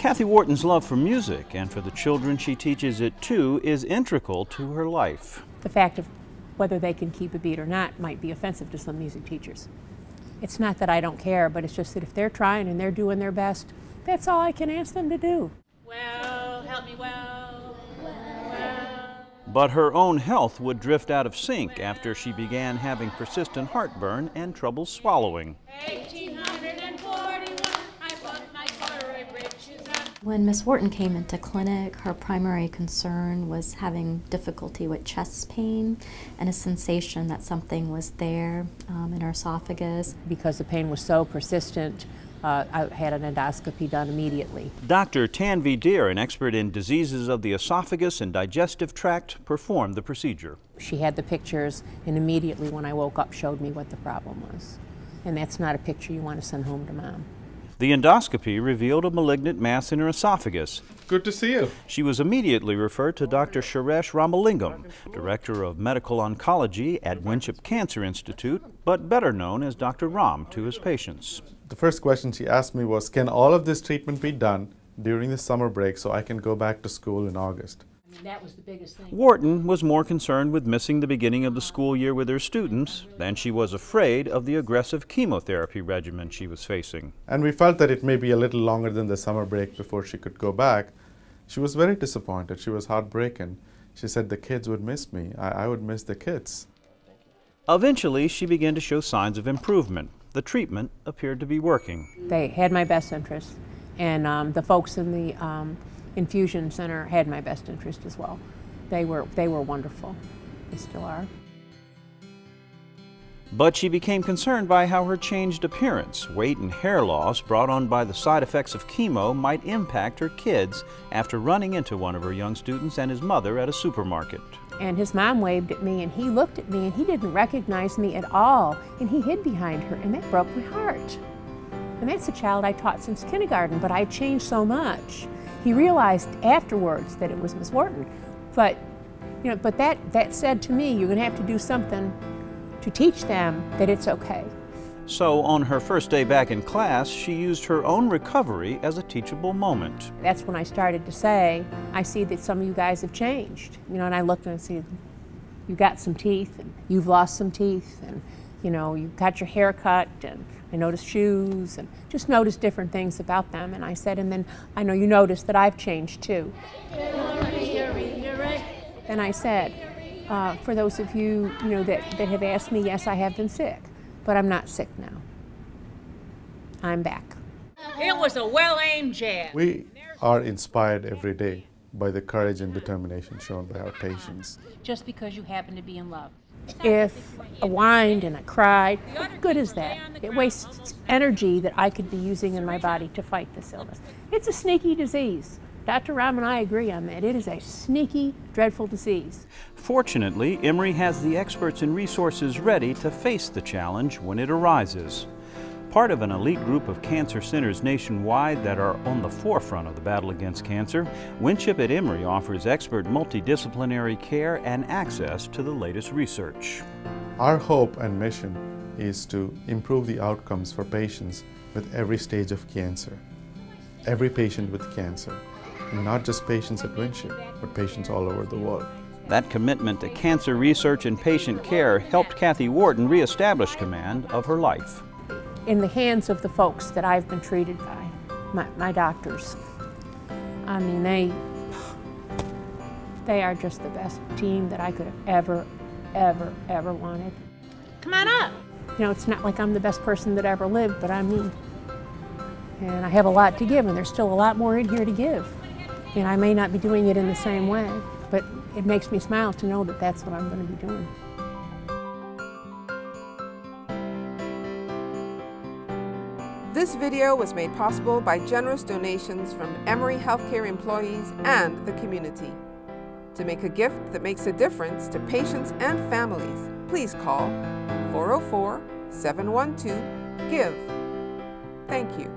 Kathy Whorton's love for music and for the children she teaches it to is integral to her life. The fact of whether they can keep a beat or not might be offensive to some music teachers. It's not that I don't care, but it's just that if they're trying and they're doing their best, that's all I can ask them to do. Well, help me well, well. But her own health would drift out of sync after she began having persistent heartburn and trouble swallowing. 1841, I bought my corduroy breeches on. When Miss Whorton came into clinic, her primary concern was having difficulty with chest pain and a sensation that something was there in her esophagus. Because the pain was so persistent, I had an endoscopy done immediately. Dr. Tanvi Deer, an expert in diseases of the esophagus and digestive tract, performed the procedure. She had the pictures and immediately when I woke up showed me what the problem was. And that's not a picture you want to send home to Mom. The endoscopy revealed a malignant mass in her esophagus. Good to see you. She was immediately referred to Dr. Suresh Ramalingam, Director of Medical Oncology at Winship Cancer Institute, but better known as Dr. Ram to his patients. The first question she asked me was, can all of this treatment be done during the summer break so I can go back to school in August? That was the biggest thing. Whorton was more concerned with missing the beginning of the school year with her students than she was afraid of the aggressive chemotherapy regimen she was facing. And we felt that it may be a little longer than the summer break before she could go back. She was very disappointed. She was heartbroken. She said the kids would miss me. I would miss the kids. Eventually, she began to show signs of improvement. The treatment appeared to be working. They had my best interest, and the folks in the infusion center had my best interest as well. They were wonderful. They still are. But she became concerned by how her changed appearance, weight and hair loss brought on by the side effects of chemo might impact her kids after running into one of her young students and his mother at a supermarket. And his mom waved at me and he looked at me and he didn't recognize me at all and he hid behind her and that broke my heart. And that's a child I taught since kindergarten, but I changed so much. He realized afterwards that it was Miss Whorton, but that said to me, you're going to have to do something to teach them that it's okay. So on her first day back in class, she used her own recovery as a teachable moment. That's when I started to say, I see that some of you guys have changed. And I looked and I said, you got some teeth, and you've lost some teeth, and you got your hair cut, and I noticed shoes, and just noticed different things about them. And I said, and then I know you noticed that I've changed too. Then I said, for those of you, that have asked me, yes, I have been sick, but I'm not sick now. I'm back. It was a well-aimed jab. We are inspired every day by the courage and determination shown by our patients. Just because you happen to be in love. If I whined and I cried, what good is that? It wastes energy that I could be using in my body to fight this illness. It's a sneaky disease. Dr. Ram and I agree on that. It is a sneaky, dreadful disease. Fortunately, Emory has the experts and resources ready to face the challenge when it arises. Part of an elite group of cancer centers nationwide that are on the forefront of the battle against cancer, Winship at Emory offers expert multidisciplinary care and access to the latest research. Our hope and mission is to improve the outcomes for patients with every stage of cancer. Every patient with cancer. And not just patients at Winship, but patients all over the world. That commitment to cancer research and patient care helped Kathy Whorton reestablish command of her life. In the hands of the folks that I've been treated by, my doctors, I mean, they are just the best team that I could have ever wanted. Come on up. It's not like I'm the best person that ever lived, but I'm me. And I have a lot to give, and there's still a lot more in here to give. And I may not be doing it in the same way, but it makes me smile to know that that's what I'm going to be doing. This video was made possible by generous donations from Emory healthcare employees and the community. To make a gift that makes a difference to patients and families, please call 404-712-GIVE. Thank you.